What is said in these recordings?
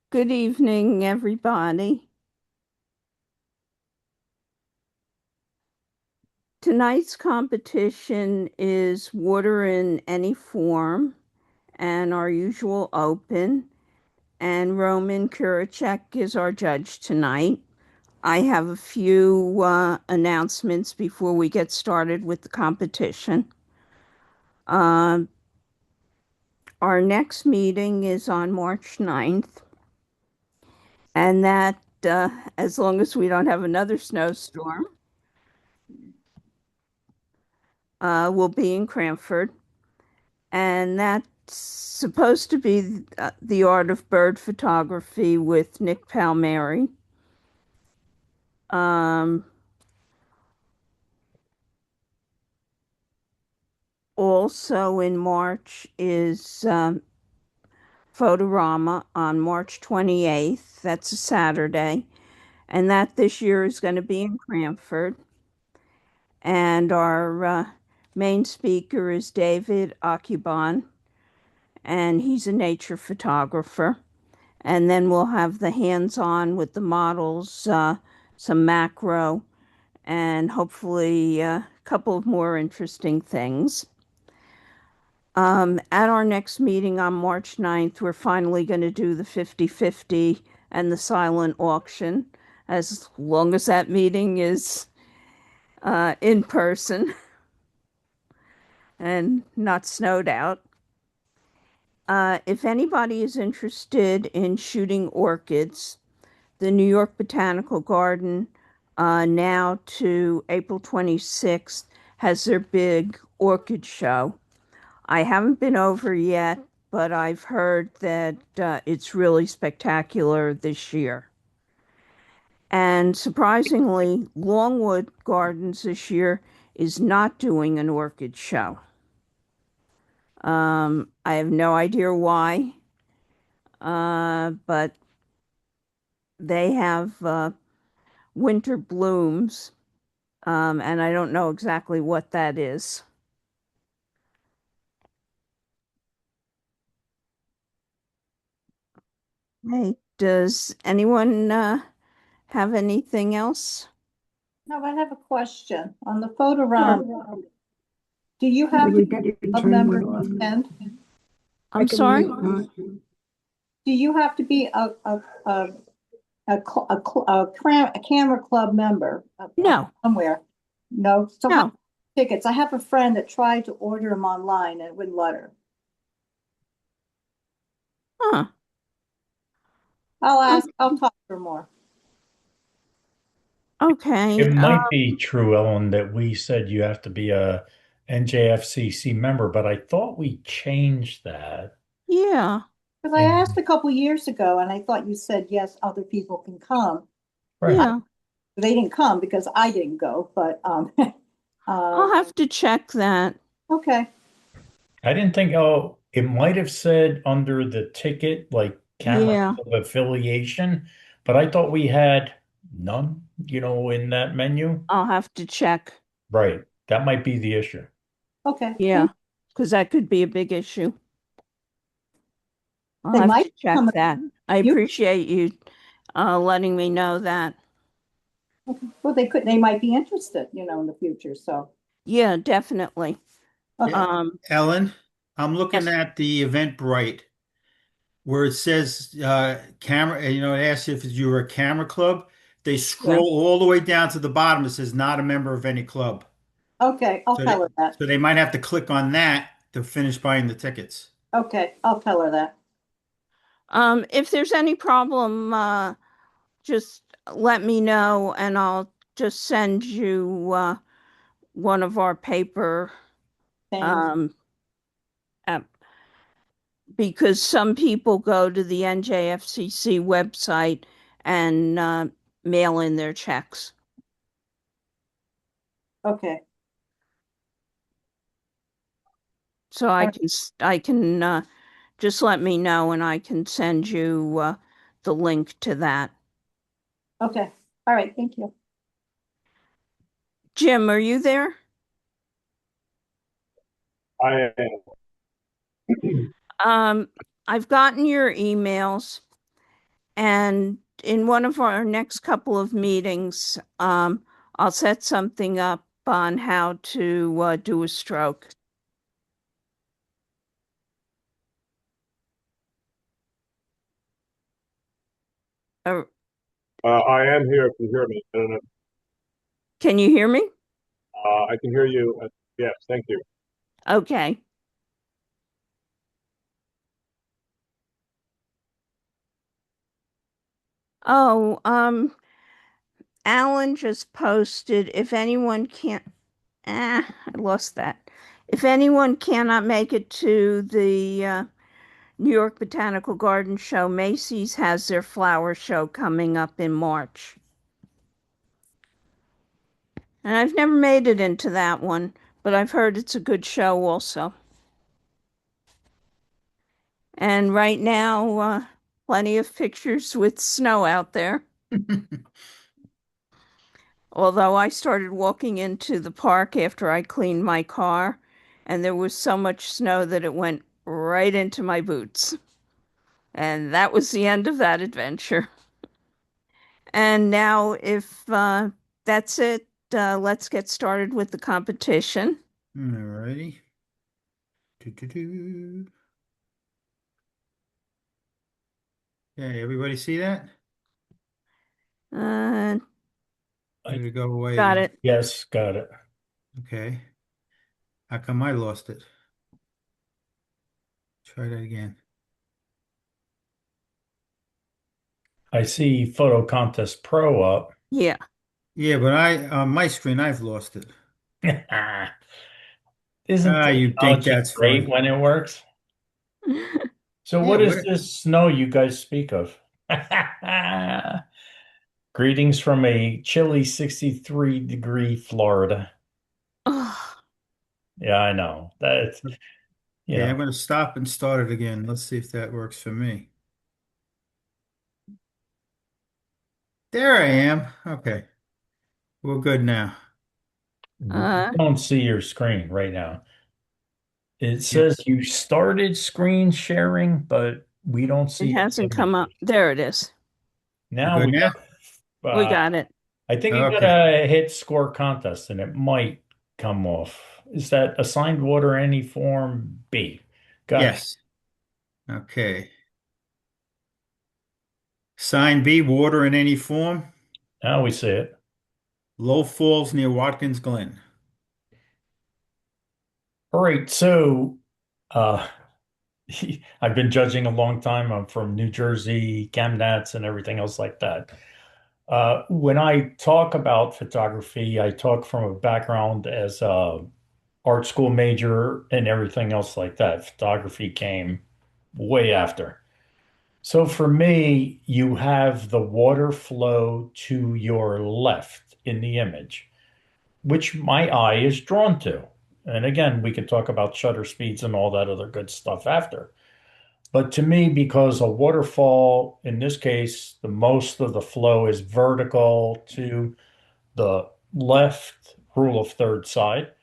Good evening, everybody. Tonight's competition is water in any form and our usual open. And Roman Kurywczak is our judge tonight. I have a few announcements before we get started with the competition. Uh, our next meeting is on March 9th, and that, as long as we don't have another snowstorm, will be in Cranford. And that's supposed to be the art of bird photography with Nick Palmieri. Um, Also in March is Photorama on March 28th. That's a Saturday. And that this year is going to be in Cranford. And our main speaker is David Akubon, and he's a nature photographer. And then we'll have the hands-on with the models, some macro, and hopefully a couple of more interesting things. At our next meeting on March 9th, we're finally going to do the 50/50 and the silent auction, as long as that meeting is in person and not snowed out. If anybody is interested in shooting orchids, the New York Botanical Garden, now to April 26th, has their big orchid show. I haven't been over yet, but I've heard that it's really spectacular this year. And surprisingly, Longwood Gardens this year is not doing an orchid show. I have no idea why, but they have winter blooms, and I don't know exactly what that is. Hey, does anyone have anything else? No, I have a question. On the photo Sure. round, do you have to Maybe be get your a turn member went to off. attend? I I'm can sorry? mute. Do you have to be a camera club member No, somewhere? No. So how no. many tickets? I have a friend that tried to order them online and it wouldn't let her. Huh. I'll Um, ask. I'll talk to her more. okay. It might be true, Ellen, that we said you have to be a NJFCC member, but I thought we changed that. Yeah, Because I asked And a couple years ago and I thought you said yes, other people can come. right. yeah. They didn't come because I didn't go, but I'll um, have to check that. okay. I didn't think, oh, it might have said under the ticket, like camera Yeah, club affiliation, but I thought we had none, in that menu. I'll have to check. Right. That might be the issue. Okay. Yeah, because that could be a big issue. I'll They have might to check come. that. I appreciate you letting me know that. Well, they could, they might be interested, in the future. So, Yeah, definitely. okay. Yeah, Um, Ellen, I'm looking yes, at the Eventbrite where it says camera, it asks if you're a camera club. They yeah. scroll all the way down to the bottom. It says not a member of any club. Okay. I'll So tell they, her that. so they might have to click on that to finish buying the tickets. Okay. I'll tell her that. If there's any problem, just let me know and I'll just send you one of our paper Things. um, because some people go to the NJFCC website and mail in their checks. Okay. So I can just let me know and I can send you the link to that. Okay. All right. Thank you. Jim, are you there? I Um, I've gotten your emails And in one of our next couple of meetings, I'll set something up on how to do a stroke. Uh, I am here. Can you hear me? I don't know. can you hear me? I can hear you. Yes, thank you. Okay. Oh, Alan just posted if anyone can't, I lost that. If anyone cannot make it to the New York Botanical Garden show, Macy's has their flower show coming up in March. And I've never made it into that one, but I've heard it's a good show also. And right now, plenty of pictures with snow out there. Although I started walking into the park after I cleaned my car, and there was so much snow that it went right into my boots. And that was the end of that adventure. And now, if that's it, let's get started with the competition. Alrighty. Doo-doo-doo. Okay, everybody see that? Uh, Did it go away got again? it. Yes, got it. Okay. How come I lost it? Try that again. I see Photo Contest Pro up. Yeah. Yeah, but on my screen, I've lost it. Isn't You think technology that's great funny? when it works? So Yeah, what what? is this snow you guys speak of? Greetings from a chilly 63-degree Florida. Oh, Yeah, I know. That's, you Okay, know, I'm going to stop and start it again. Let's see if that works for me. There I am. Okay, we're good now. we uh, don't see your screen right now. It Yep, says you started screen sharing, but we don't it see any hasn't come up. images. There it is. we're Now good we now? got, We got it. I think you Okay, gotta hit score contest and it might come off. Is that assigned water any form B? Gotcha. yes. Okay. Sign B, water in any form. Now we see it. Low Falls near Watkins Glen. All right, so uh I've been judging a long time. I'm from New Jersey, Chemnats, and everything else like that. When I talk about photography, I talk from a background as a art school major and everything else like that. Photography came way after. So for me, you have the water flow to your left in the image, which my eye is drawn to. And again, we could talk about shutter speeds and all that other good stuff after. But to me, because a waterfall, in this case, the most of the flow is vertical to the left rule of third side.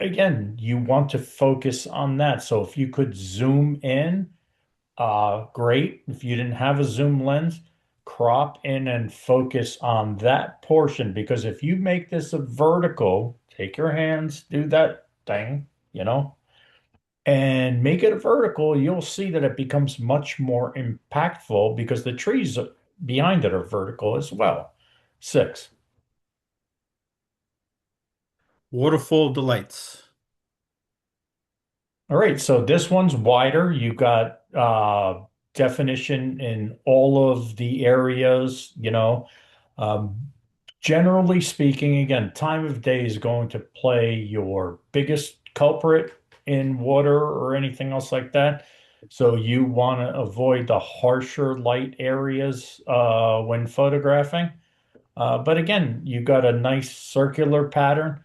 Again, you want to focus on that. So if you could zoom in, great. If you didn't have a zoom lens, crop in and focus on that portion. Because if you make this a vertical, take your hands, do that thing, and make it a vertical, you'll see that it becomes much more impactful because the trees behind it are vertical as well. 6. Waterfall Delights. All right, so this one's wider. You got definition in all of the areas, Um, generally speaking, again, time of day is going to play your biggest culprit in water or anything else like that. So you want to avoid the harsher light areas when photographing. But again, you got a nice circular pattern.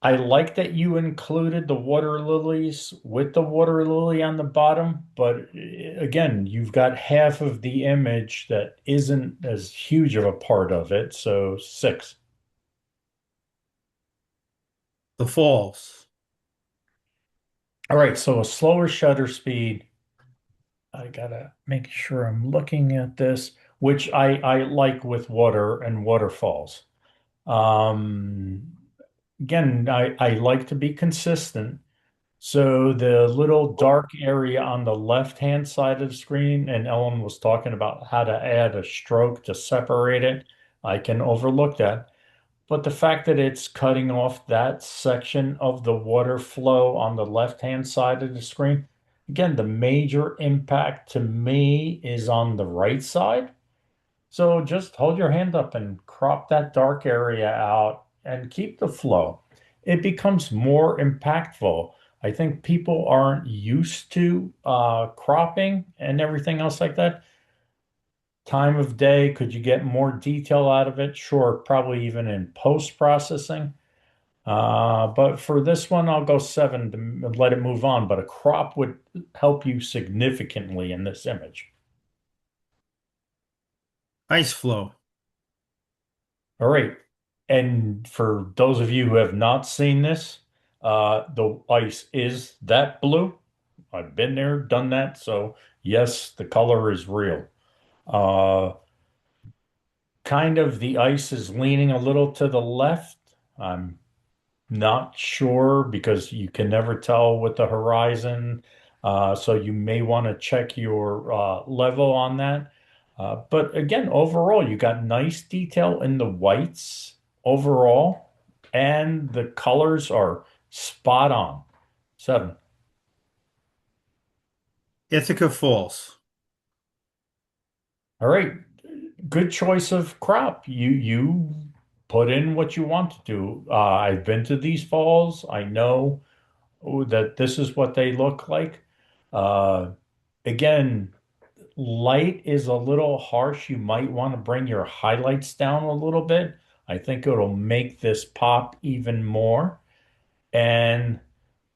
I like that you included the water lilies with the water lily on the bottom, but again, you've got half of the image that isn't as huge of a part of it, so 6. The Falls. All right, so a slower shutter speed I gotta make sure I'm looking at this, which I like with water and waterfalls. Um, Again, I like to be consistent. So the little dark area on the left-hand side of the screen, and Ellen was talking about how to add a stroke to separate it. I can overlook that. But the fact that it's cutting off that section of the water flow on the left-hand side of the screen, again, the major impact to me is on the right side. So just hold your hand up and crop that dark area out and keep the flow. It becomes more impactful. I think people aren't used to cropping and everything else like that. Time of day, could you get more detail out of it? Sure, probably even in post-processing. But for this one, I'll go 7 to let it move on. But a crop would help you significantly in this image. Ice flow. All right. And for those of you who have not seen this, the ice is that blue. I've been there, done that. So yes, the color is real. Uh, Kind of the ice is leaning a little to the left. I'm not sure because you can never tell with the horizon. So you may want to check your level on that. But again, overall, you got nice detail in the whites overall, and the colors are spot on. 7. Ithaca Falls. All right. Good choice of crop. You put in what you want to do. I've been to these falls. I know that this is what they look like. Uh, Again, light is a little harsh. You might want to bring your highlights down a little bit. I think it'll make this pop even more. And,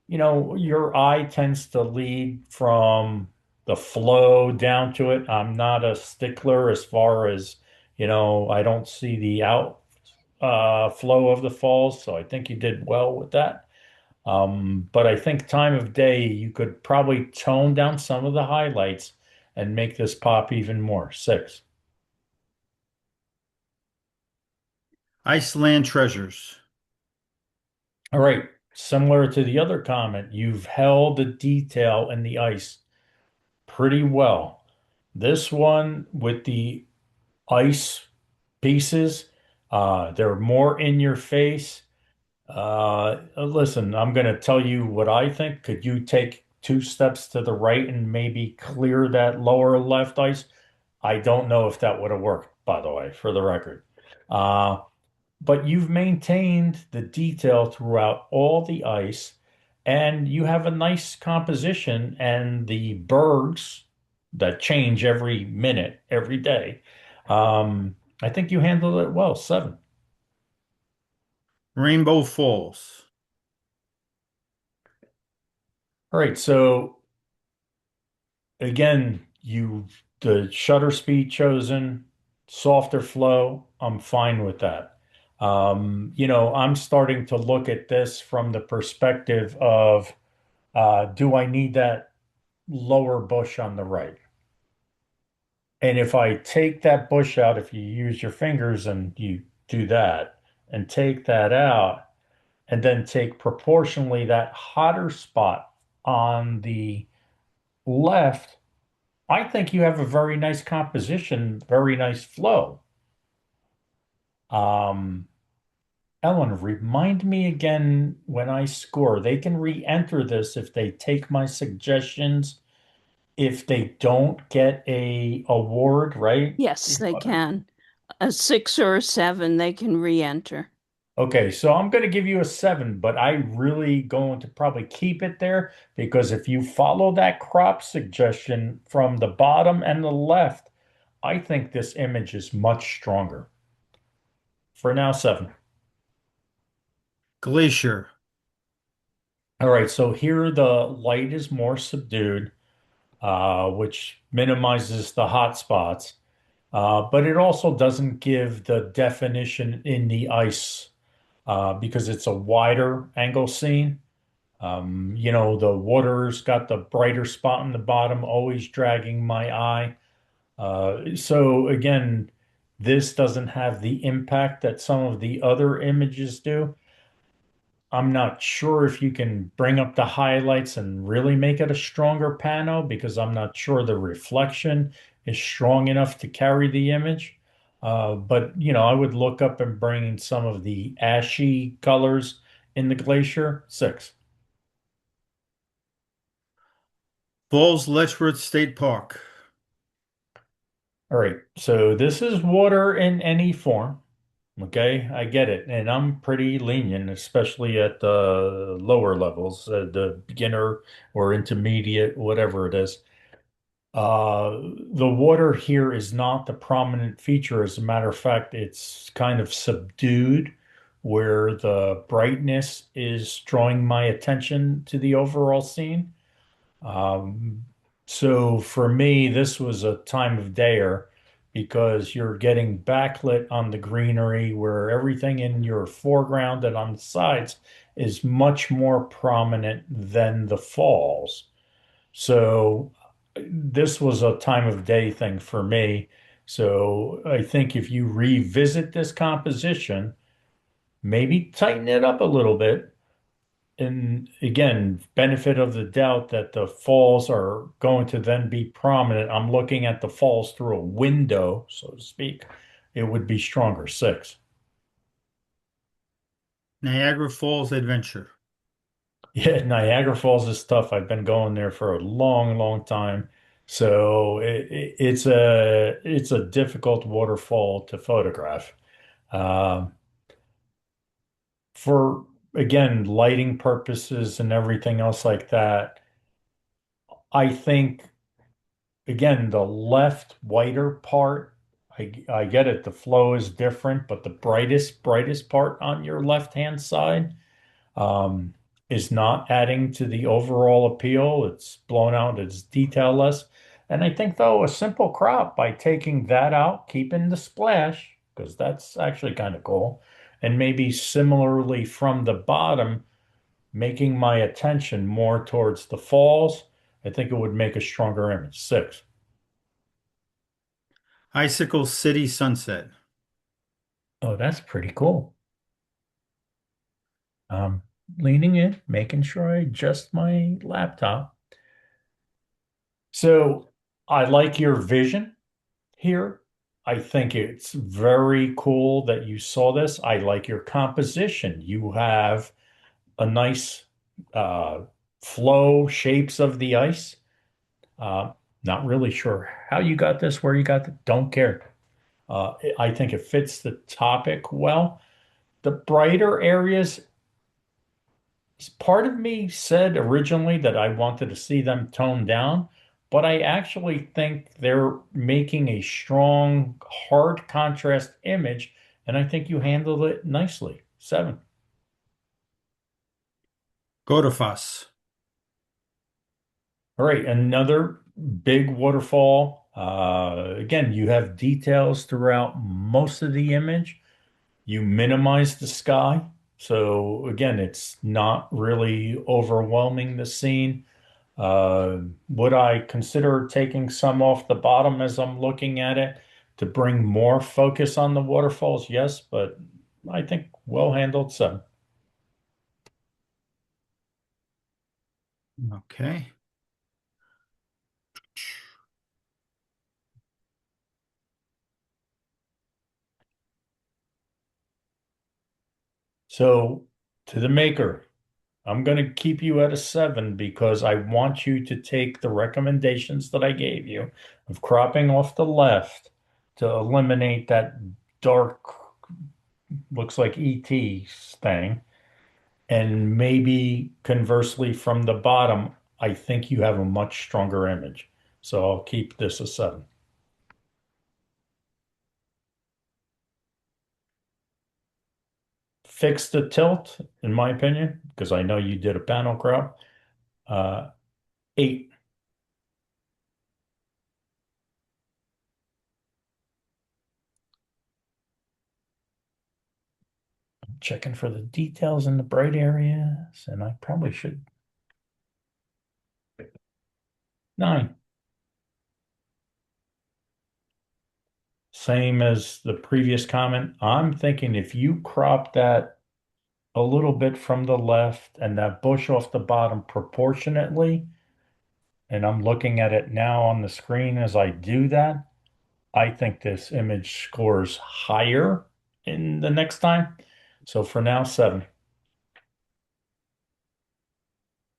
your eye tends to lead from the flow down to it. I'm not a stickler as far as, I don't see the out flow of the falls. So I think you did well with that. But I think time of day, you could probably tone down some of the highlights and make this pop even more. 6. Iceland Treasures. All right. Similar to the other comment, you've held the detail in the ice pretty well. This one with the ice pieces, they're more in your face. Listen, I'm going to tell you what I think. Could you take 2 steps to the right and maybe clear that lower left ice? I don't know if that would have worked, by the way, for the record. Uh, but you've maintained the detail throughout all the ice, and you have a nice composition, and the bergs that change every minute, every day. I think you handled it well. 7. Rainbow Falls. All right, so again, the shutter speed chosen, softer flow, I'm fine with that. I'm starting to look at this from the perspective of do I need that lower bush on the right? And if I take that bush out, if you use your fingers and you do that and take that out, and then take proportionally that hotter spot on the left, I think you have a very nice composition, very nice flow. Um, Ellen, remind me again when I score. They can re-enter this if they take my suggestions. If they don't get a award, right? Yes, they can. A 6 or a 7, they can re-enter. Okay, so I'm going to give you a 7, but I really going to probably keep it there because if you follow that crop suggestion from the bottom and the left, I think this image is much stronger. For now, 7. Glacier. All right, so here the light is more subdued, which minimizes the hot spots, but it also doesn't give the definition in the ice because it's a wider angle scene. The water's got the brighter spot on the bottom, always dragging my eye. So again, this doesn't have the impact that some of the other images do. I'm not sure if you can bring up the highlights and really make it a stronger pano because I'm not sure the reflection is strong enough to carry the image. But I would look up and bring in some of the ashy colors in the glacier. 6. Falls Letchworth State Park. All right. So this is water in any form. Okay, I get it. And I'm pretty lenient, especially at the lower levels, the beginner or intermediate, whatever it is. The water here is not the prominent feature. As a matter of fact, it's kind of subdued, where the brightness is drawing my attention to the overall scene. Um, so for me, this was a time of dayer because you're getting backlit on the greenery where everything in your foreground and on the sides is much more prominent than the falls. So this was a time of day thing for me. So I think if you revisit this composition, maybe tighten it up a little bit, and again, benefit of the doubt that the falls are going to then be prominent. I'm looking at the falls through a window, so to speak. It would be stronger. 6. Niagara Falls Adventure. Yeah, Niagara Falls is tough. I've been going there for a long, long time. So it's a difficult waterfall to photograph. Um, for again, lighting purposes and everything else like that, I think again, the left whiter part, I get it. The flow is different, but the brightest part on your left-hand side um, is not adding to the overall appeal. It's blown out, it's detailless. And I think, though, a simple crop by taking that out, keeping the splash, because that's actually kind of cool, and maybe similarly from the bottom, making my attention more towards the falls, I think it would make a stronger image. 6. Icicle City Sunset. Oh, that's pretty cool. Um, Leaning in, making sure I adjust my laptop. So I like your vision here. I think it's very cool that you saw this. I like your composition. You have a nice uh, flow, shapes of the ice. Uh, Not really sure how you got this, where you got it. Don't care. I think it fits the topic well. The brighter areas, part of me said originally that I wanted to see them toned down, but I actually think they're making a strong, hard contrast image, and I think you handled it nicely. 7. Godafoss. All right, another big waterfall. Again, you have details throughout most of the image. You minimize the sky. So again, it's not really overwhelming the scene. Would I consider taking some off the bottom as I'm looking at it to bring more focus on the waterfalls? Yes, but I think well handled. 7. Okay. So to the maker, I'm going to keep you at a 7 because I want you to take the recommendations that I gave you of cropping off the left to eliminate that dark, looks like ET thing. And maybe conversely from the bottom, I think you have a much stronger image. So I'll keep this a 7. Fix the tilt, in my opinion, because I know you did a panel crop. 8. Checking for the details in the bright areas, and I probably should 9. Same as the previous comment. I'm thinking if you crop that a little bit from the left and that bush off the bottom proportionately, and I'm looking at it now on the screen as I do that, I think this image scores higher in the next time. So for now, 7.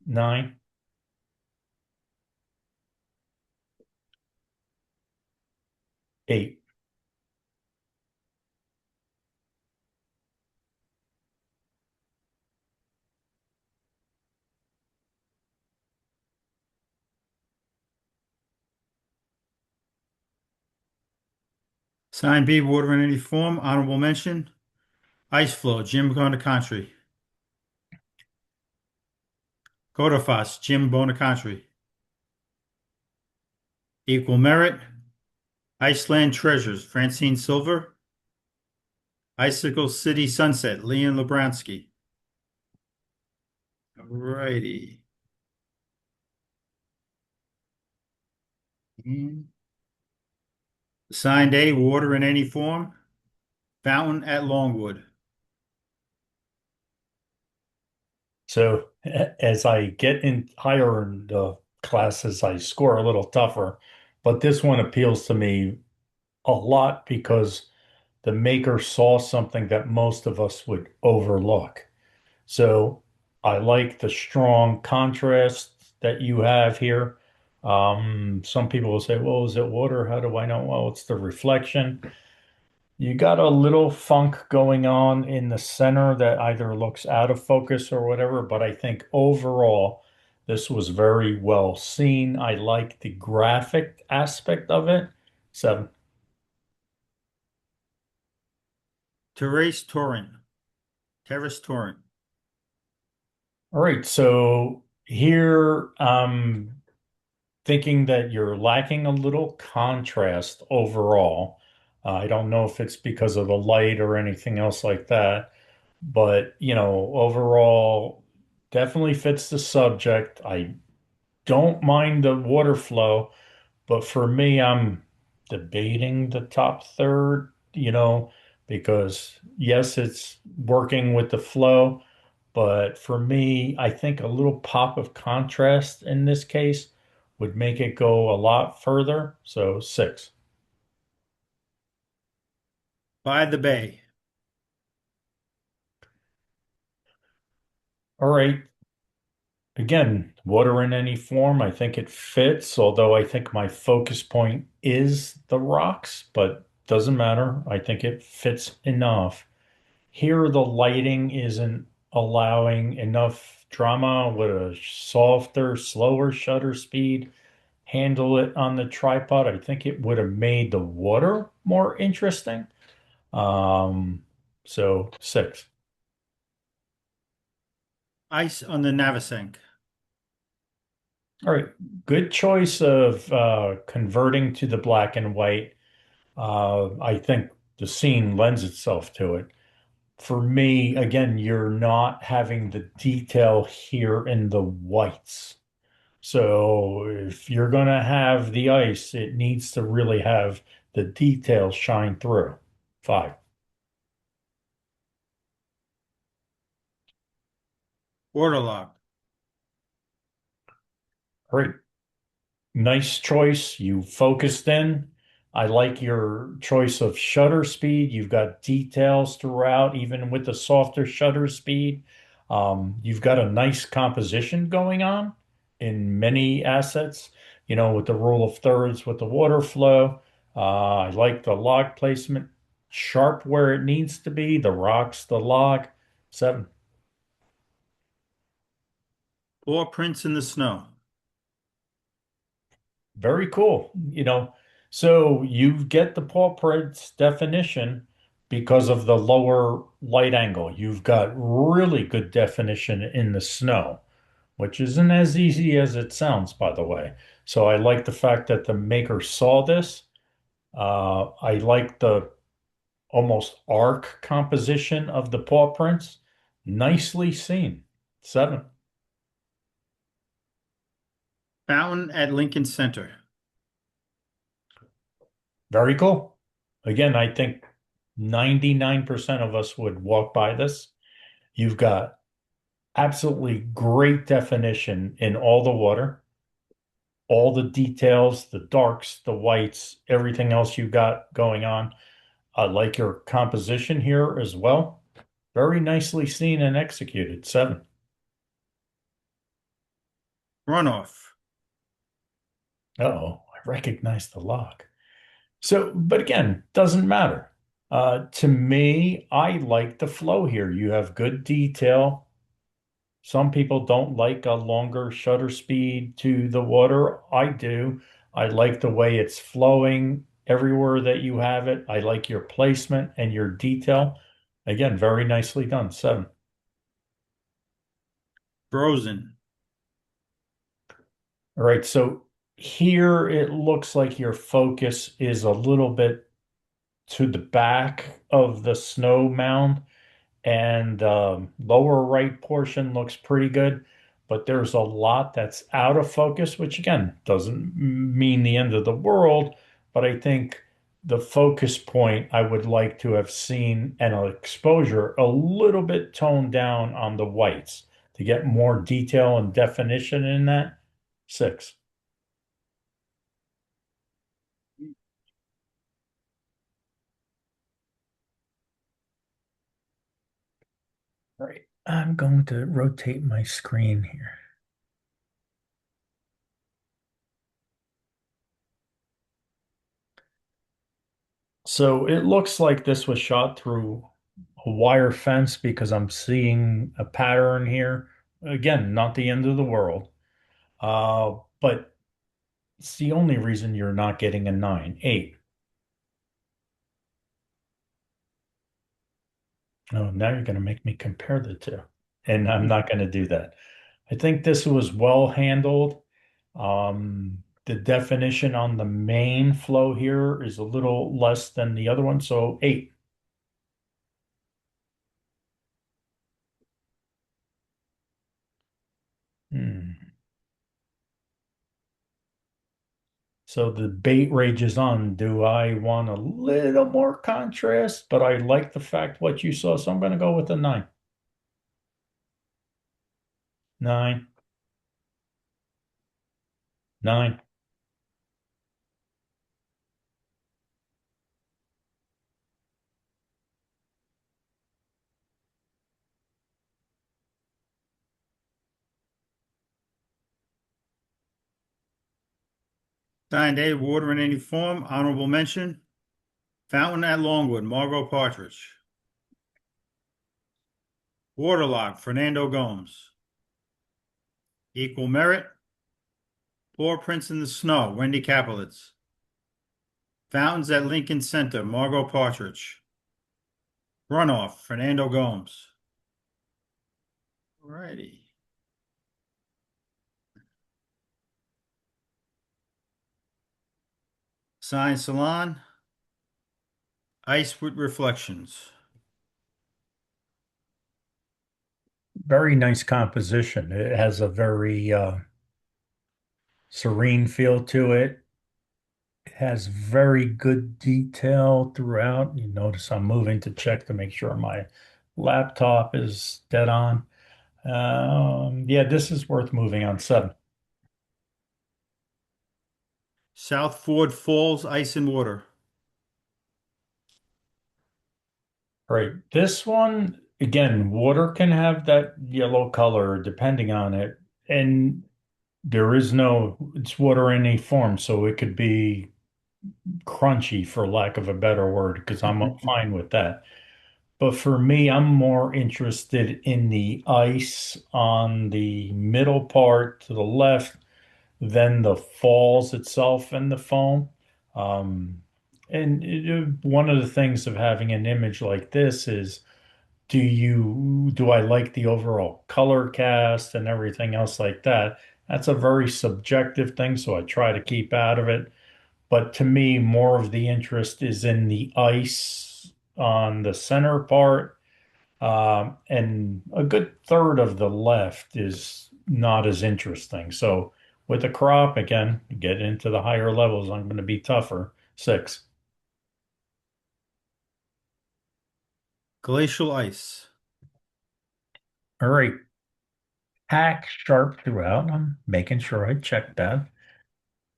9. 8. Sign B, water in any form, honorable mention. Ice flow, Jim Bonacantry. Godefas, Jim Bonacantry. Equal merit. Iceland Treasures, Francine Silver. Icicle City Sunset, Leon Labransky. Alrighty. Signed A, water in any form. Fountain at Longwood. So as I get in higher in the classes, I score a little tougher. But this one appeals to me a lot because the maker saw something that most of us would overlook. So I like the strong contrast that you have here. Some people will say, well, is it water? How do I know? Well, it's the reflection. You got a little funk going on in the center that either looks out of focus or whatever, but I think overall this was very well seen. I like the graphic aspect of it. 7. Terrace Torrent. Terrace Torrent. All right, so here thinking that you're lacking a little contrast overall. I don't know if it's because of the light or anything else like that, but overall, definitely fits the subject. I don't mind the water flow, but for me, I'm debating the top third, because yes, it's working with the flow, but for me, I think a little pop of contrast in this case would make it go a lot further. So 6. By the Bay. All right. Again, water in any form, I think it fits, although I think my focus point is the rocks, but doesn't matter. I think it fits enough. Here, the lighting isn't allowing enough drama with a softer, slower shutter speed. Handle it on the tripod. I think it would have made the water more interesting. So 6. Ice on the Navesink. All right, good choice of converting to the black and white. I think the scene lends itself to it. For me, again, you're not having the detail here in the whites. So if you're going to have the ice, it needs to really have the details shine through. 5. Waterlock. All right. Nice choice. You focused in. I like your choice of shutter speed. You've got details throughout, even with the softer shutter speed. You've got a nice composition going on in many assets, with the rule of thirds, with the water flow. I like the log placement, sharp where it needs to be, the rocks, the log. 7. Paw prints in the snow. Very cool. So you get the paw prints definition because of the lower light angle. You've got really good definition in the snow, which isn't as easy as it sounds, by the way. So I like the fact that the maker saw this. I like the almost arc composition of the paw prints. Nicely seen. 7. Fountain at Lincoln Center. Very cool. Again, I think 99% of us would walk by this. You've got absolutely great definition in all the water, all the details, the darks, the whites, everything else you've got going on. I like your composition here as well. Very nicely seen and executed. 7. Runoff. Uh-oh, I recognize the lock. So, but again, doesn't matter. To me, I like the flow here. You have good detail. Some people don't like a longer shutter speed to the water. I do. I like the way it's flowing everywhere that you have it. I like your placement and your detail. Again, very nicely done. 7. Frozen. All right, so here it looks like your focus is a little bit to the back of the snow mound, and lower right portion looks pretty good, but there's a lot that's out of focus, which again doesn't mean the end of the world, but I think the focus point I would like to have seen an exposure a little bit toned down on the whites to get more detail and definition in that. 6. All right, I'm going to rotate my screen here. So it looks like this was shot through a wire fence because I'm seeing a pattern here. Again, not the end of the world. But it's the only reason you're not getting a 9. 8. Oh, now you're going to make me compare the two. And I'm not going to do that. I think this was well handled. The definition on the main flow here is a little less than the other one, so 8. Hmm. So the bait rages on. Do I want a little more contrast? But I like the fact what you saw, so I'm going to go with a 9. 9. 9. Signed A, water in any form. Honorable mention. Fountain at Longwood, Margot Partridge. Waterlock, Fernando Gomes. Equal merit. Paw Prints in the Snow, Wendy Kaplitz. Fountains at Lincoln Center, Margot Partridge. Runoff, Fernando Gomes. Alrighty. Sign Salon. Ice with Reflections. Very nice composition. It has a very serene feel to it. It has very good detail throughout. You notice I'm moving to check to make sure my laptop is dead on. Yeah, this is worth moving on. 7. South Ford Falls, Ice and Water. Right. This one, again, water can have that yellow color depending on it. And there is no, it's water in any form. So it could be crunchy, for lack of a better word, because I'm fine with that. But for me, I'm more interested in the ice on the middle part to the left than the falls itself and the foam. Um, one of the things of having an image like this is, do I like the overall color cast and everything else like that? That's a very subjective thing, so I try to keep out of it. But to me, more of the interest is in the ice on the center part, and a good third of the left is not as interesting. So with a crop, again, get into the higher levels, I'm going to be tougher. 6. Glacial ice. All right. Pack sharp throughout. I'm making sure I check that.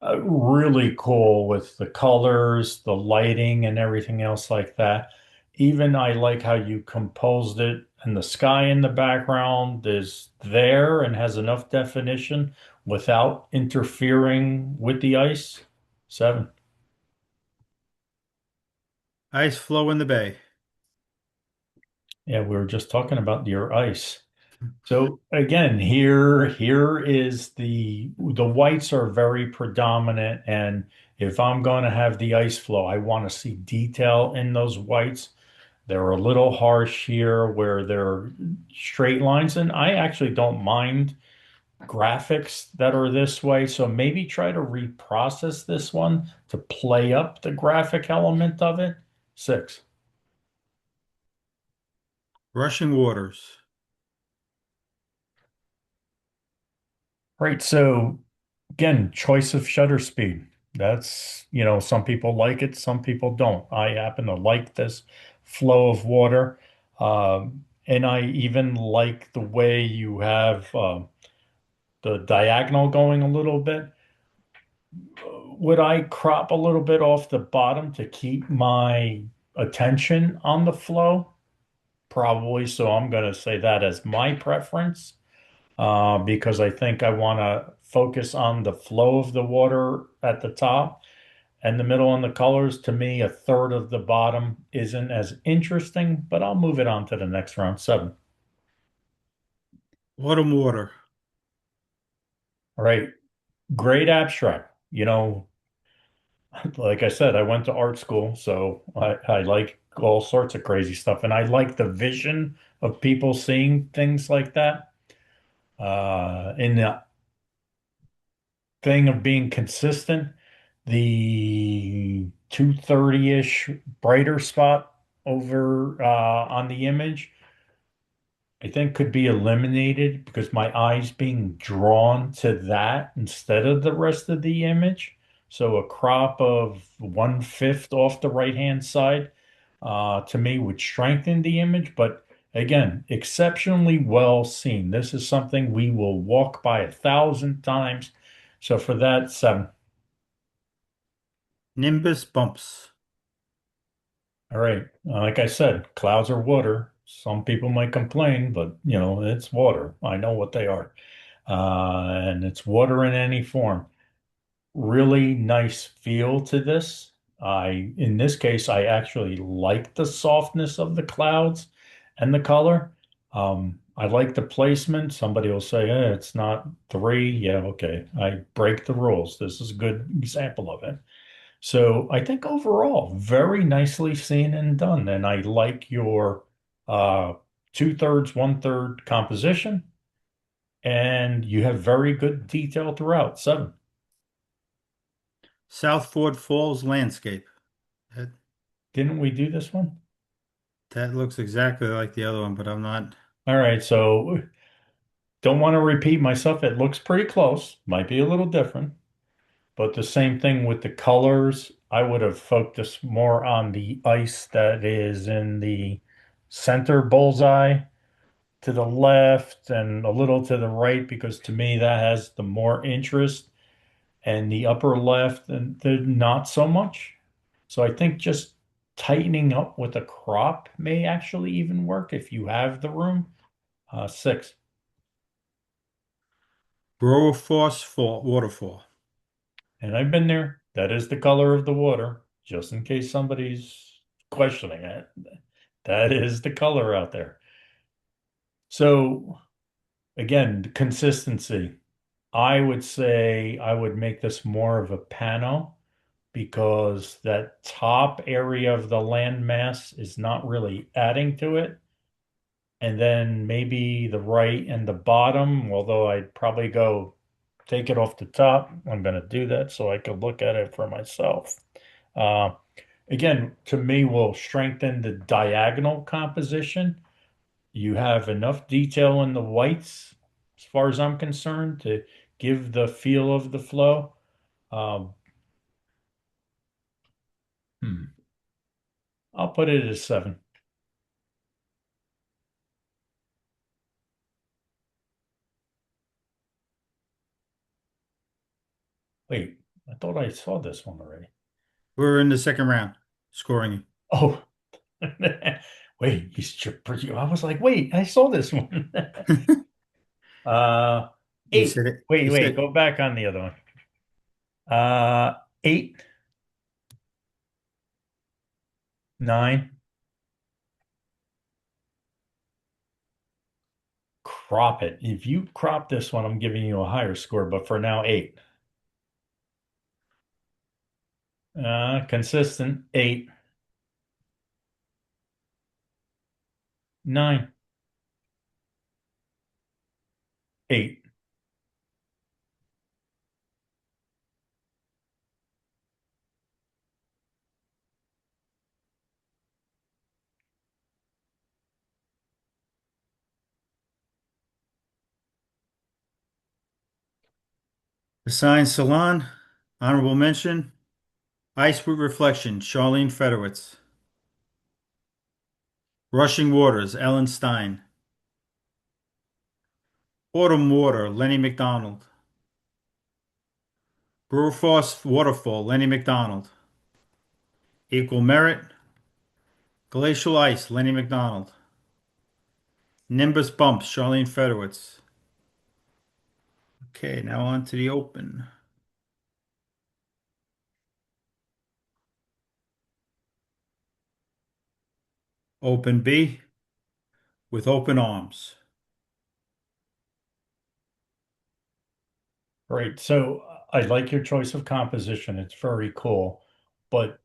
Really cool with the colors, the lighting, and everything else like that. Even I like how you composed it, and the sky in the background is there and has enough definition without interfering with the ice. 7. Ice flow in the bay. Yeah, we were just talking about your ice. So again, here is the whites are very predominant, and if I'm going to have the ice flow, I want to see detail in those whites. They're a little harsh here where they're straight lines, and I actually don't mind graphics that are this way. So maybe try to reprocess this one to play up the graphic element of it. 6. Rushing waters. Right. So again, choice of shutter speed. That's, some people like it, some people don't. I happen to like this flow of water. And I even like the way you have the diagonal going a little bit. Would I crop a little bit off the bottom to keep my attention on the flow? Probably. So I'm going to say that as my preference. Because I think I want to focus on the flow of the water at the top and the middle and the colors. To me, a third of the bottom isn't as interesting, but I'll move it on to the next round. 7. Autumn water. All right. Great abstract. Like I said, I went to art school, so I like all sorts of crazy stuff. And I like the vision of people seeing things like that. In the thing of being consistent, the 230-ish brighter spot over on the image, I think could be eliminated because my eyes being drawn to that instead of the rest of the image. So a crop of 1/5 off the right-hand side, to me would strengthen the image, but again, exceptionally well seen. This is something we will walk by 1,000 times. So for that, 7. Nimbus bumps. All right. Like I said, clouds are water. Some people might complain, but it's water. I know what they are. And it's water in any form. Really nice feel to this. In this case, I actually like the softness of the clouds and the color. I like the placement. Somebody will say, it's not 3. Yeah, okay. I break the rules. This is a good example of it. So I think overall, very nicely seen and done. And I like your 2/3, 1/3 composition. And you have very good detail throughout. 7. South Ford Falls landscape. That, Didn't we do this one? that looks exactly like the other one, but I'm not. All right. So don't want to repeat myself. It looks pretty close. Might be a little different, but the same thing with the colors. I would have focused more on the ice that is in the center bullseye to the left and a little to the right because to me that has the more interest and the upper left and the not so much. So I think just tightening up with a crop may actually even work if you have the room. 6. Brofoss Fall waterfall. And I've been there. That is the color of the water, just in case somebody's questioning it. That is the color out there. So again, the consistency. I would say I would make this more of a pano because that top area of the landmass is not really adding to it. And then maybe the right and the bottom, although I'd probably go take it off the top. I'm going to do that so I could look at it for myself. Uh, Again, to me, will strengthen the diagonal composition. You have enough detail in the whites, as far as I'm concerned, to give the feel of the flow. Um, I'll put it at a 7. Wait, I thought I saw this one already. We're in the second round, scoring. Oh, wait, I was like, wait, I saw this one. Uh, You 8. said it. Wait, You wait, said go back on the other one. 8, 9. Crop it. If you crop this one, I'm giving you a higher score, but for now, 8. Consistent, 8, 9, 8. assigned Salon, honorable mention, Ice with Reflection, Charlene Federowitz. Rushing Waters, Ellen Stein. Autumn Water, Lenny McDonald. Broforce Waterfall, Lenny McDonald. Equal Merit, Glacial Ice, Lenny McDonald. Nimbus Bumps, Charlene Federowitz. Okay, now on to the open. Open B with open arms. Right. So I like your choice of composition. It's very cool. But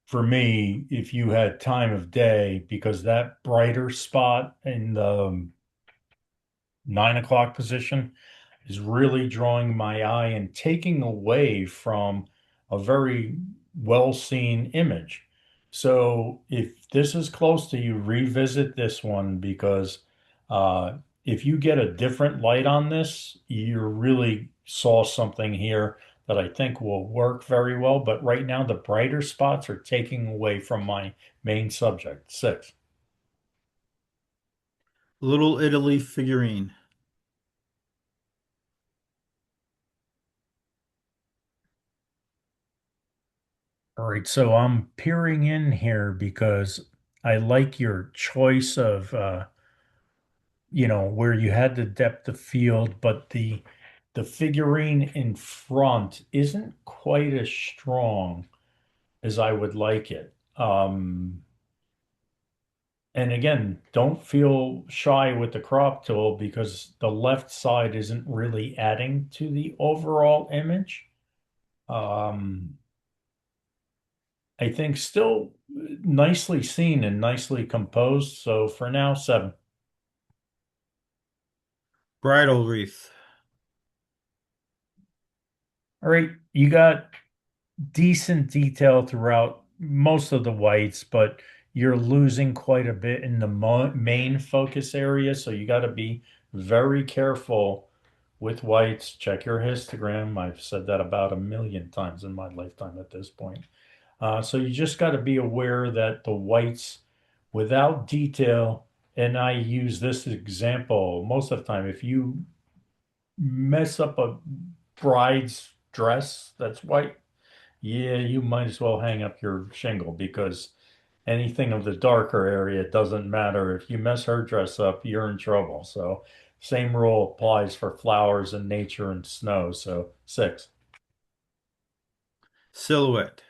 for me, if you had time of day, because that brighter spot in the 9 o'clock position is really drawing my eye and taking away from a very well seen image. So if this is close to you, revisit this one because uh, if you get a different light on this, you really saw something here that I think will work very well. But right now, the brighter spots are taking away from my main subject, 6. Little Italy figurine. All right, so I'm peering in here because I like your choice of where you had the depth of field, but the figurine in front isn't quite as strong as I would like it. And again, don't feel shy with the crop tool because the left side isn't really adding to the overall image. Um, I think still nicely seen and nicely composed. So for now, 7. Bridal wreath. All right, you got decent detail throughout most of the whites, but you're losing quite a bit in the main focus area. So you got to be very careful with whites. Check your histogram. I've said that about a million times in my lifetime at this point. So you just got to be aware that the whites without detail, and I use this example most of the time, if you mess up a bride's dress that's white, yeah, you might as well hang up your shingle because anything of the darker area doesn't matter. If you mess her dress up, you're in trouble. So same rule applies for flowers and nature and snow. So 6. Silhouette.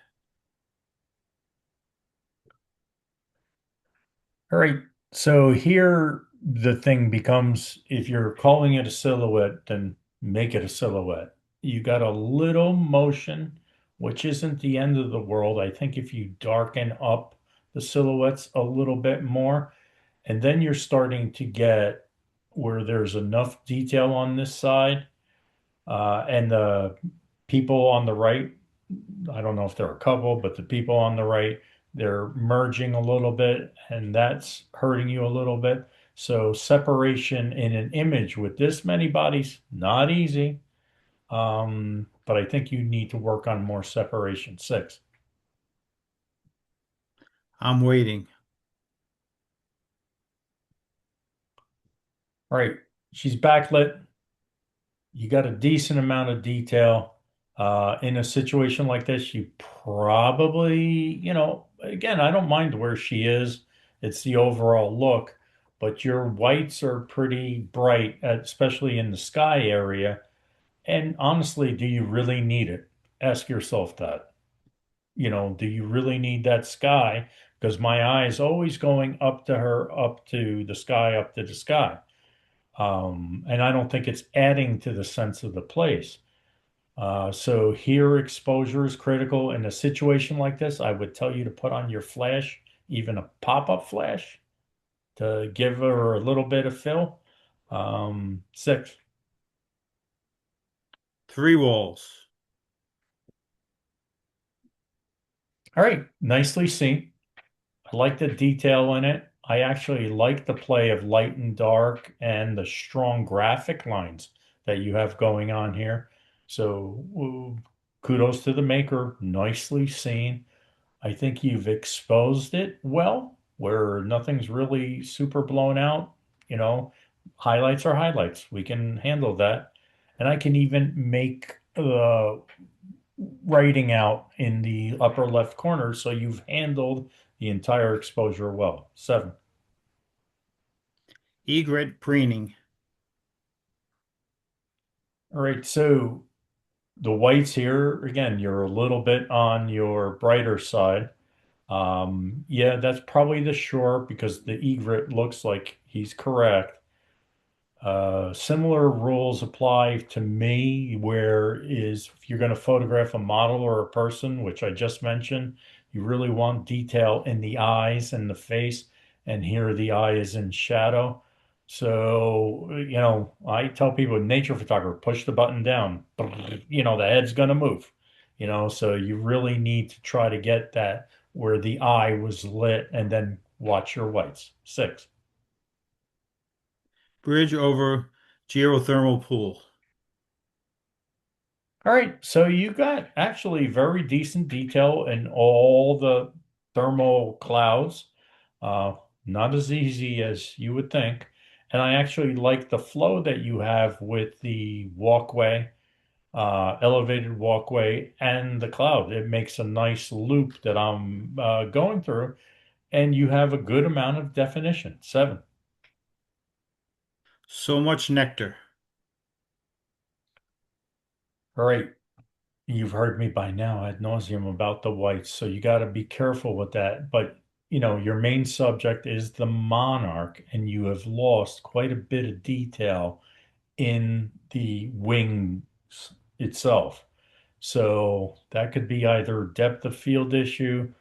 All right. So here the thing becomes if you're calling it a silhouette, then make it a silhouette. You got a little motion, which isn't the end of the world. I think if you darken up the silhouettes a little bit more, and then you're starting to get where there's enough detail on this side, and the people on the right, I don't know if they're a couple, but the people on the right, they're merging a little bit, and that's hurting you a little bit. So separation in an image with this many bodies, not easy. But I think you need to work on more separation. 6. I'm waiting. All right. She's backlit. You got a decent amount of detail. In a situation like this, you probably, again, I don't mind where she is. It's the overall look, but your whites are pretty bright, especially in the sky area. And honestly, do you really need it? Ask yourself that. Do you really need that sky? Because my eye is always going up to her, up to the sky, up to the sky. And I don't think it's adding to the sense of the place. So here exposure is critical. In a situation like this, I would tell you to put on your flash, even a pop-up flash, to give her a little bit of fill. 6. 3 walls. All right, nicely seen. I like the detail in it. I actually like the play of light and dark and the strong graphic lines that you have going on here. So kudos to the maker. Nicely seen. I think you've exposed it well, where nothing's really super blown out. You know, Highlights are highlights. We can handle that. And I can even make the writing out in the upper left corner, so you've handled the entire exposure well. 7. Egret preening. All right, so the whites here, again, you're a little bit on your brighter side. Yeah, that's probably the short because the egret looks like he's correct. Similar rules apply to me, where is if you're going to photograph a model or a person, which I just mentioned, you really want detail in the eyes and the face, and here the eye is in shadow. So, I tell people, nature photographer, push the button down, the head's going to move, so you really need to try to get that where the eye was lit and then watch your whites. 6. Bridge over geothermal pool. All right, so you got actually very decent detail in all the thermal clouds. Uh, Not as easy as you would think. And I actually like the flow that you have with the walkway, elevated walkway, and the cloud. It makes a nice loop that I'm going through, and you have a good amount of definition. 7. So much nectar. All right. You've heard me by now ad nauseum about the whites, so you got to be careful with that. But your main subject is the monarch, and you have lost quite a bit of detail in the wings itself. So that could be either depth of field issue.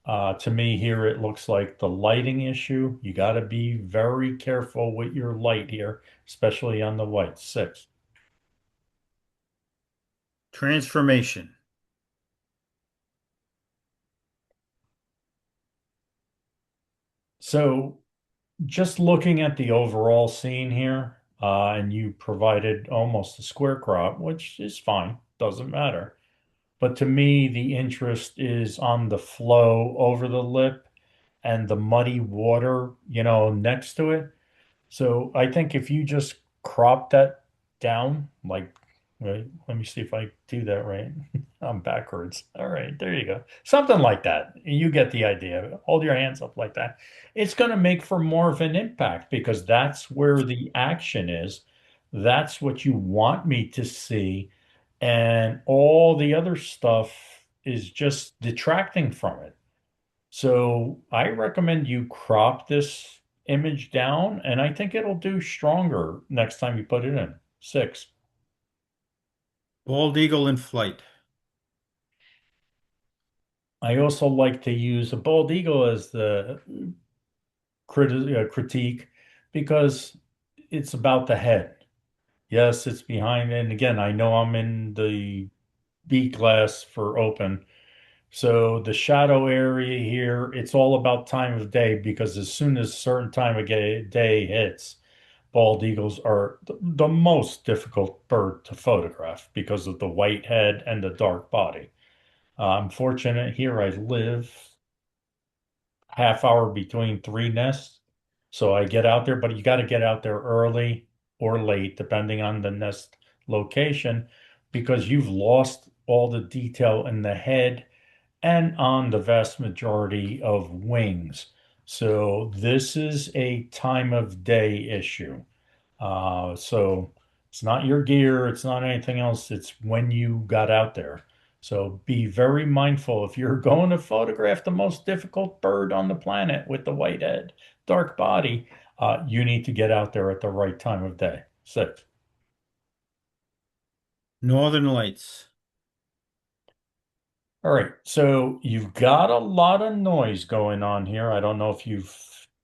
To me, here it looks like the lighting issue. You got to be very careful with your light here, especially on the whites. 6. Transformation. So just looking at the overall scene here, and you provided almost a square crop, which is fine, doesn't matter. But to me, the interest is on the flow over the lip and the muddy water, next to it. So I think if you just crop that down, like, right, let me see if I do that right. I'm backwards. All right, there you go. Something like that. You get the idea. Hold your hands up like that. It's going to make for more of an impact because that's where the action is. That's what you want me to see. And all the other stuff is just detracting from it. So I recommend you crop this image down, and I think it'll do stronger next time you put it in. 6. Bald eagle in flight. I also like to use a bald eagle as the critique because it's about the head. Yes, it's behind, and again, I know I'm in the B class for open. So the shadow area here, it's all about time of day because as soon as a certain time of day hits, bald eagles are the most difficult bird to photograph because of the white head and the dark body. I'm fortunate here. I live half hour between three nests. So I get out there, but you got to get out there early or late, depending on the nest location, because you've lost all the detail in the head and on the vast majority of wings. So this is a time of day issue. So it's not your gear, it's not anything else, it's when you got out there. So be very mindful if you're going to photograph the most difficult bird on the planet with the white head, dark body, you need to get out there at the right time of day. 6. Northern Lights. All right, so you've got a lot of noise going on here. I don't know if you've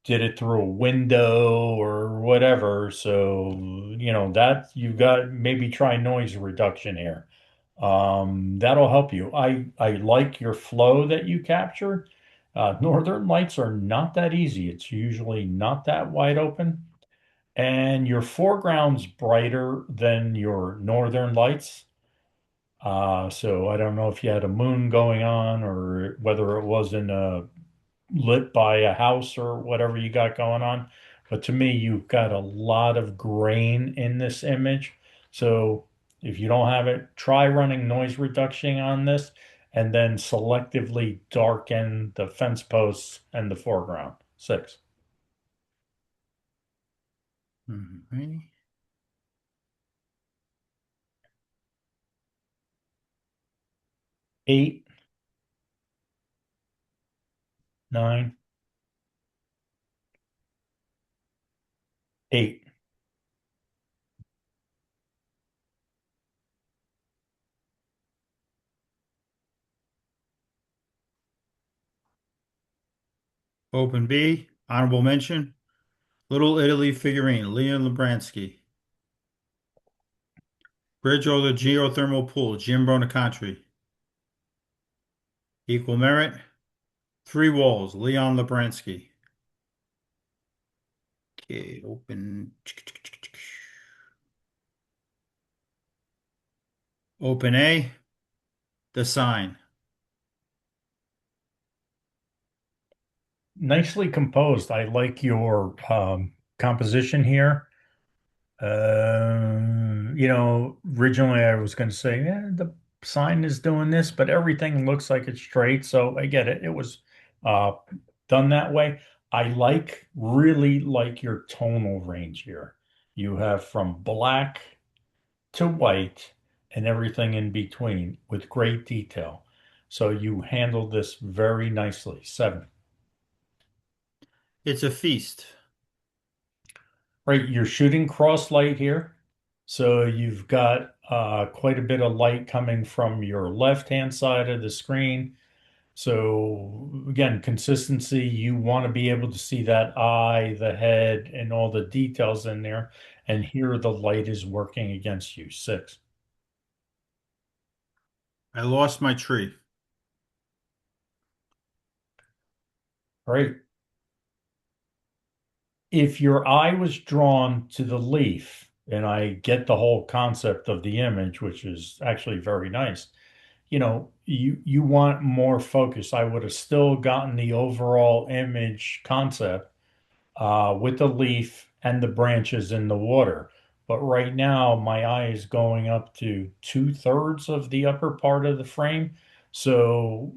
did it through a window or whatever. So, that you've got maybe try noise reduction here. That'll help you. I like your flow that you captured. Northern lights are not that easy. It's usually not that wide open. And your foreground's brighter than your northern lights. So I don't know if you had a moon going on or whether it was in a lit by a house or whatever you got going on. But to me, you've got a lot of grain in this image. So if you don't have it, try running noise reduction on this and then selectively darken the fence posts and the foreground. 6. Alrighty. 8, 9, 8. Open B, honorable mention, Little Italy figurine, Leon Labransky. Bridge over the geothermal pool, Jim Bonacantri. Equal merit, Three Walls, Leon Labransky. Okay, open. Open A, The Sign. Nicely composed. I like your composition here. Originally I was going to say, yeah, the sign is doing this, but everything looks like it's straight. So I get it. It was uh, done that way. Really like your tonal range here. You have from black to white and everything in between with great detail. So you handled this very nicely. 7. It's a Feast. Right, you're shooting cross light here. So you've got quite a bit of light coming from your left-hand side of the screen. So again, consistency, you want to be able to see that eye, the head, and all the details in there. And here the light is working against you. 6. I Lost My Tree. All right. If your eye was drawn to the leaf, and I get the whole concept of the image, which is actually very nice, you want more focus. I would have still gotten the overall image concept with the leaf and the branches in the water. But right now, my eye is going up to 2/3 of the upper part of the frame. So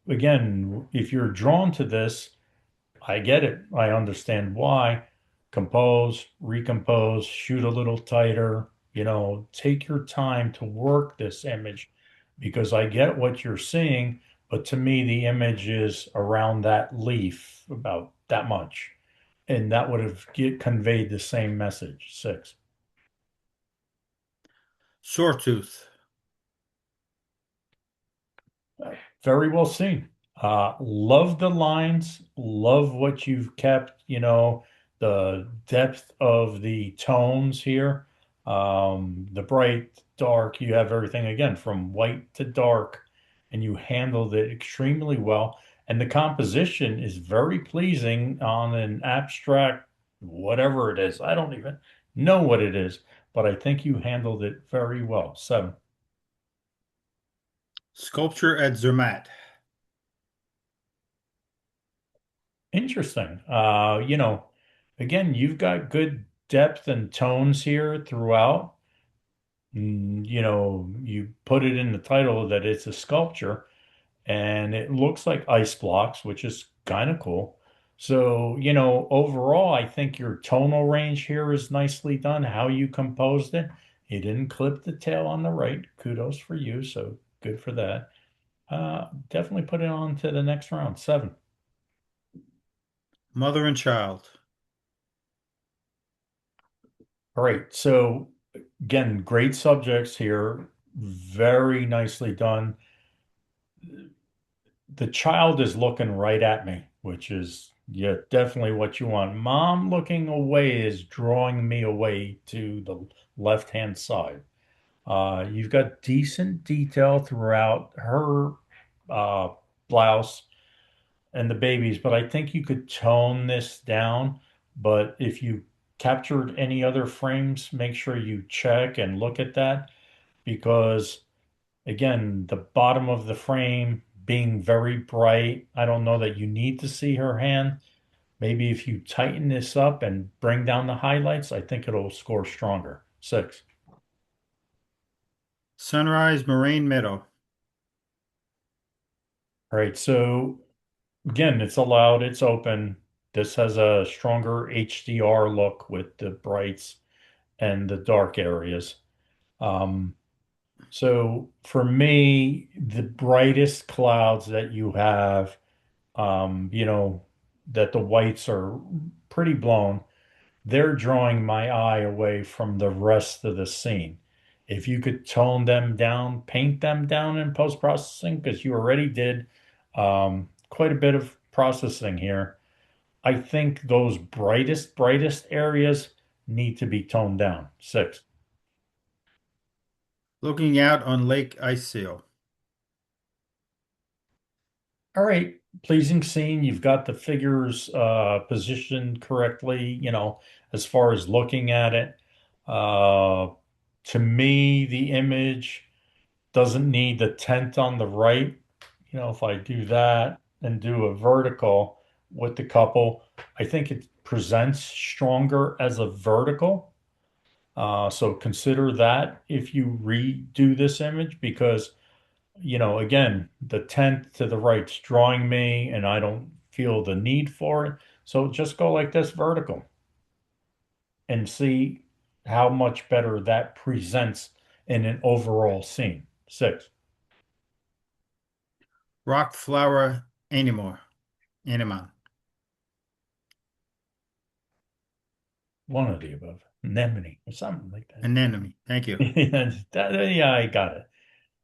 again, if you're drawn to this, I get it. I understand why. Compose, recompose, shoot a little tighter, take your time to work this image because I get what you're seeing, but to me, the image is around that leaf about that much. And that would have conveyed the same message. 6. Sawtooth. Very well seen. Love the lines, love what you've kept, the depth of the tones here. The bright, dark, you have everything again from white to dark, and you handled it extremely well. And the composition is very pleasing on an abstract, whatever it is. I don't even know what it is, but I think you handled it very well. 7. Sculpture at Zermatt. Interesting. Again, you've got good depth and tones here throughout. You put it in the title that it's a sculpture, and it looks like ice blocks, which is kind of cool. So, overall, I think your tonal range here is nicely done, how you composed it. You didn't clip the tail on the right. Kudos for you. So good for that. Definitely put it on to the next round. 7. Mother and child. All right. So again, great subjects here. Very nicely done. The child is looking right at me, which is, yeah, definitely what you want. Mom looking away is drawing me away to the left-hand side. You've got decent detail throughout her uh, blouse and the babies, but I think you could tone this down. But if you captured any other frames, make sure you check and look at that because again, the bottom of the frame being very bright. I don't know that you need to see her hand. Maybe if you tighten this up and bring down the highlights, I think it'll score stronger. 6. Sunrise Moraine Meadow. All right. So again, it's allowed, it's open. This has a stronger HDR look with the brights and the dark areas. Um, so for me, the brightest clouds that you have um, you know, that the whites are pretty blown, they're drawing my eye away from the rest of the scene. If you could tone them down, paint them down in post-processing, because you already did quite a bit of processing here, I think those brightest areas need to be toned down. 6. Looking out on Lake Icesail. All right, pleasing scene. You've got the figures positioned correctly, as far as looking at it. Uh, to me, the image doesn't need the tent on the right. If I do that and do a vertical with the couple, I think it presents stronger as a vertical. So consider that if you redo this image because again, the tent to the right's drawing me and I don't feel the need for it. So just go like this vertical and see how much better that presents in an overall scene. 6. Rock flower animal. Animal. One of the above. Anemone or something like Anemone. Thank you. that. Yeah, I got it.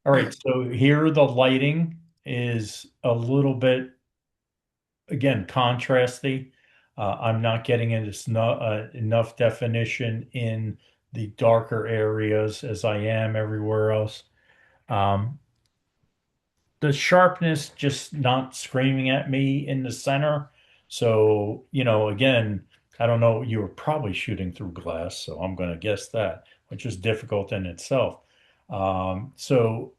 All right. So here the lighting is a little bit again, contrasty. I'm not getting enough definition in the darker areas as I am everywhere else. Um, the sharpness just not screaming at me in the center. So, again, I don't know, you were probably shooting through glass, so I'm going to guess that, which is difficult in itself. So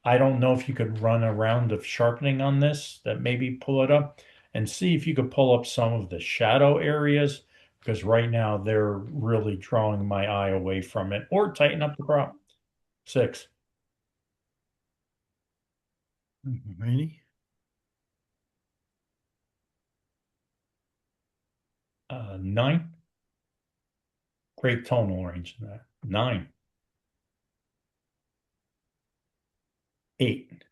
I don't know if you could run a round of sharpening on this, that maybe pull it up and see if you could pull up some of the shadow areas, because right now they're really drawing my eye away from it, or tighten up the crop. 6. Really? 9. Great tonal range in that. 9. 8.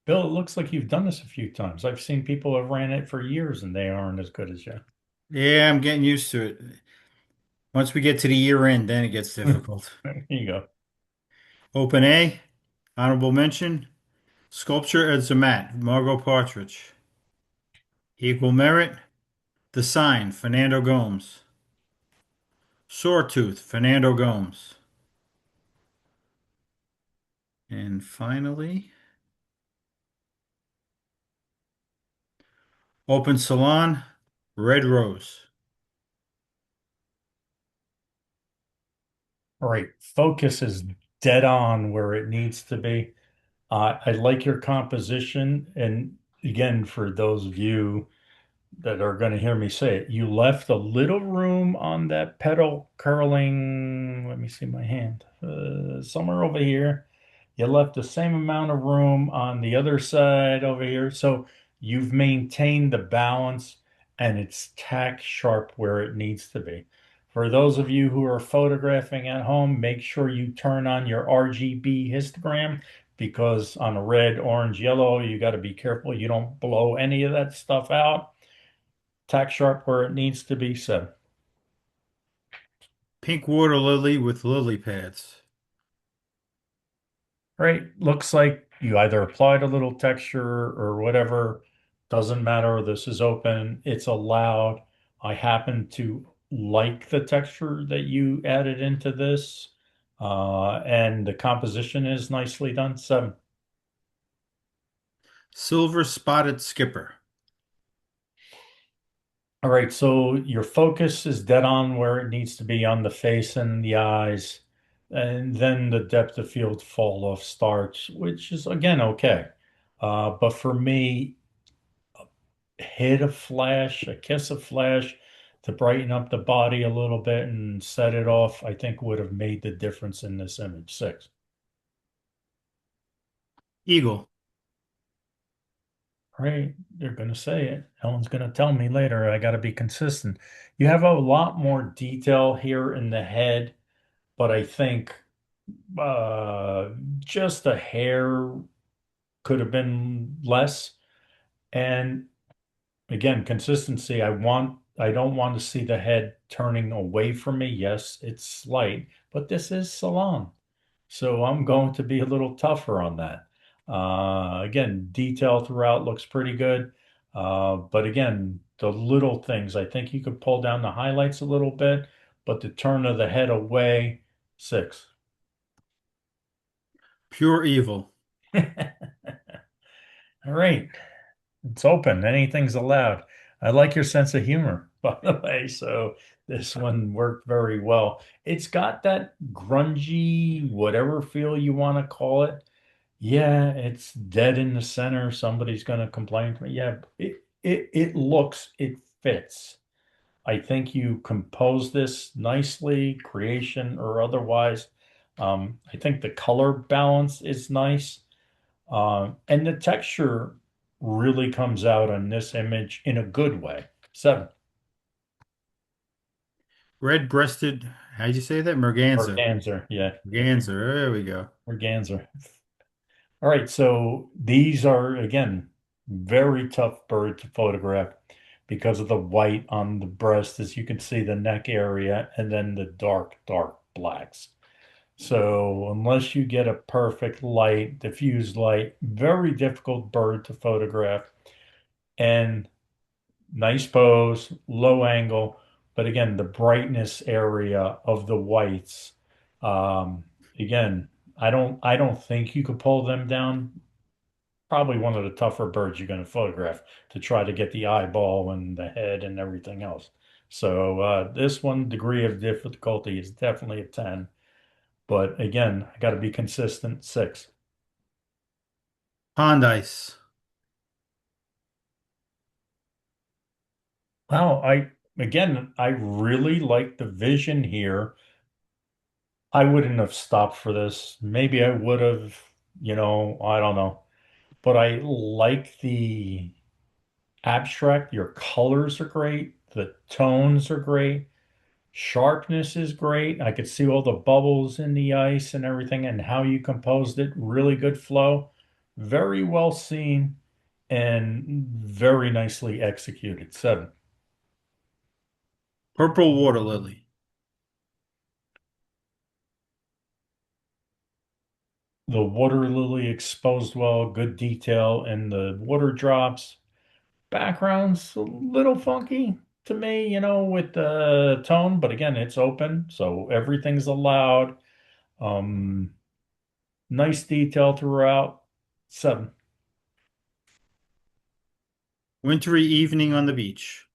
Bill, it looks like you've done this a few times. I've seen people have ran it for years and they aren't as good as you. Yeah, I'm getting used to it. Once we get to the year end, then it gets difficult. There you go. Open A, honorable mention, Sculpture at Zermatt, Margot Partridge. Equal merit, The Sign, Fernando Gomes. Sawtooth, Fernando Gomes. And finally, open salon, red rose. All right, focus is dead on where it needs to be. I like your composition, and again, for those of you that are going to hear me say it, you left a little room on that petal curling. Let me see my hand. Somewhere over here. You left the same amount of room on the other side over here. So you've maintained the balance and it's tack sharp where it needs to be. For those of you who are photographing at home, make sure you turn on your RGB histogram because on a red, orange, yellow, you got to be careful you don't blow any of that stuff out. Tack sharp where it needs to be set. Pink water lily with lily pads. Right. Looks like you either applied a little texture or whatever. Doesn't matter. This is open. It's allowed. I happen to like the texture that you added into this. And the composition is nicely done. 7. Silver spotted skipper. All right, so your focus is dead on where it needs to be on the face and the eyes, and then the depth of field fall off starts, which is again okay. But for me, hit a flash, a kiss of flash to brighten up the body a little bit and set it off, I think would have made the difference in this image. 6. Eagle. Right, they're going to say it. Ellen's going to tell me later. I got to be consistent. You have a lot more detail here in the head, but I think uh, just a hair could have been less. And again, consistency. I don't want to see the head turning away from me. Yes, it's slight, but this is salon. So I'm going to be a little tougher on that. Again, detail throughout looks pretty good. But again, the little things, I think you could pull down the highlights a little bit, but the turn of the head away, 6. Pure evil. All right. It's open. Anything's allowed. I like your sense of humor, by the way. So this one worked very well. It's got that grungy, whatever feel you want to call it. Yeah, it's dead in the center. Somebody's going to complain to me. Yeah, it fits. I think you compose this nicely, creation or otherwise. I think the color balance is nice. And the texture really comes out on this image in a good way. 7. Red-breasted, how'd you say that? Merganser. Organza. Yeah, Merganser, there we go. organza. All right, so these are, again, very tough bird to photograph because of the white on the breast, as you can see, the neck area, and then the dark, dark blacks. So unless you get a perfect light, diffused light, very difficult bird to photograph. And nice pose, low angle, but again, the brightness area of the whites. Um, again, I don't think you could pull them down. Probably one of the tougher birds you're going to photograph to try to get the eyeball and the head and everything else. So this one degree of difficulty is definitely a 10. But again, I got to be consistent. 6. Pond ice. Wow, I really like the vision here. I wouldn't have stopped for this. Maybe I would have, I don't know. But I like the abstract. Your colors are great. The tones are great. Sharpness is great. I could see all the bubbles in the ice and everything and how you composed it. Really good flow. Very well seen and very nicely executed. 7. Purple water lily. The water lily exposed well, good detail, and the water drops. Background's a little funky to me, with the tone, but again, it's open, so everything's allowed. Um, Nice detail throughout. 7. Wintry evening on the beach.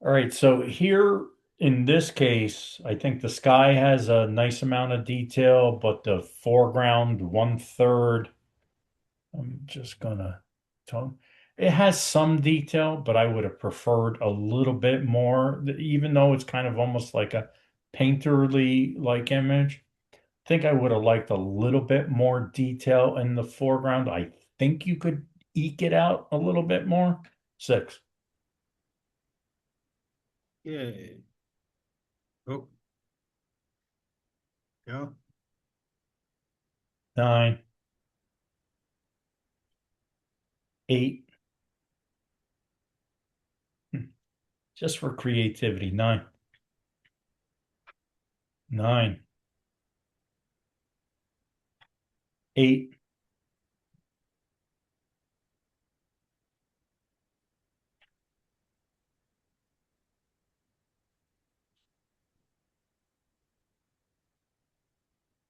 All right, so here in this case, I think the sky has a nice amount of detail, but the foreground 1/3. I'm just gonna tone. It has some detail, but I would have preferred a little bit more, even though it's kind of almost like a painterly like image. I think I would have liked a little bit more detail in the foreground. I think you could eke it out a little bit more. 6. Yeah. Oh, yeah. 9. 8. Just for creativity. 9. 9. 8.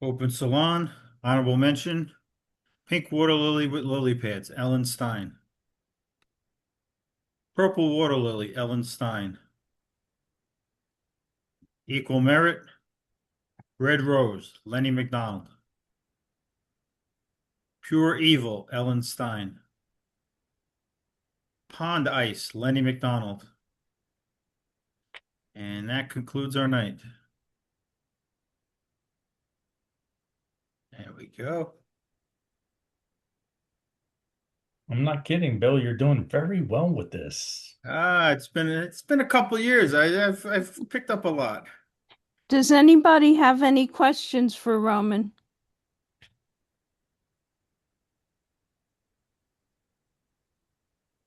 Open salon. Honorable mention. Pink water lily with lily pads. Ellen Stein. Purple water lily. Ellen Stein. Equal merit. Red rose. Lenny McDonald. Pure evil. Ellen Stein. Pond ice. Lenny McDonald. And that concludes our night. There we go. I'm not kidding, Bill. You're doing very well with this. It's been a couple years. I've picked up a lot. Does anybody have any questions for Roman?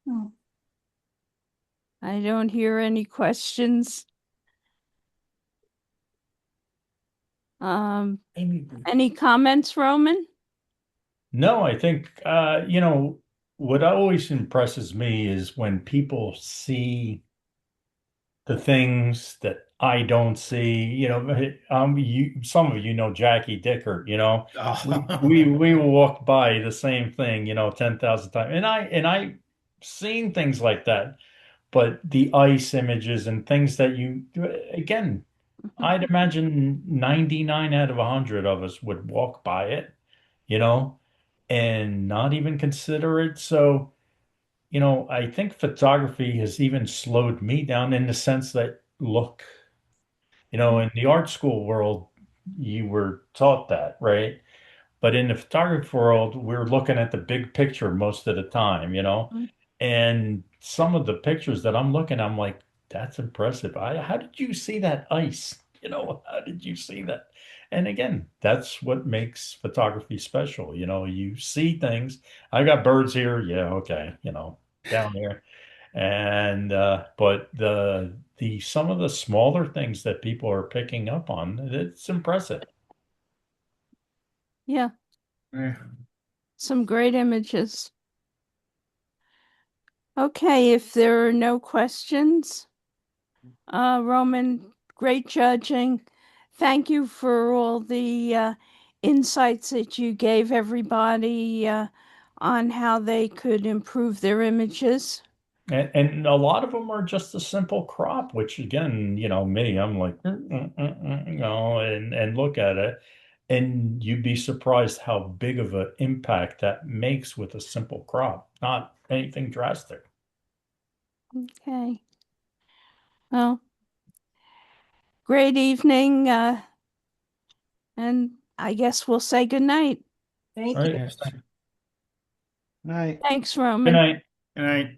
Oh, I don't hear any questions. Amy. Any comments, Roman? No, I think what always impresses me is when people see the things that I don't see. Some of you know Jackie Dickert, we walk by the same thing, 10,000 times. And I seen things like that, but the ice images and things that again, I'd imagine 99 out of 100 of us would walk by it, you know, and not even consider it. So, I think photography has even slowed me down in the sense that, look, in the art school world, you were taught that, right? But in the photography world, we're looking at the big picture most of the time. Mm. And some of the pictures that I'm looking, I'm like, that's impressive. How did you see that ice? How did you see that? And again, that's what makes photography special. You see things. I got birds here. Yeah, okay, down there. And but the some of the smaller things that people are picking up on, it's impressive. Yeah, Yeah. some great images. Okay, if there are no questions, Roman, great judging. Thank you for all the insights that you gave everybody on how they could improve their images. And a lot of them are just a simple crop, which again, me, I'm like, and look at it. And you'd be surprised how big of an impact that makes with a simple crop, not anything drastic. Okay. Well, great evening, and I guess we'll say good night. thank All you. right. Yes. Night. Thanks, Good Roman. night. Good night.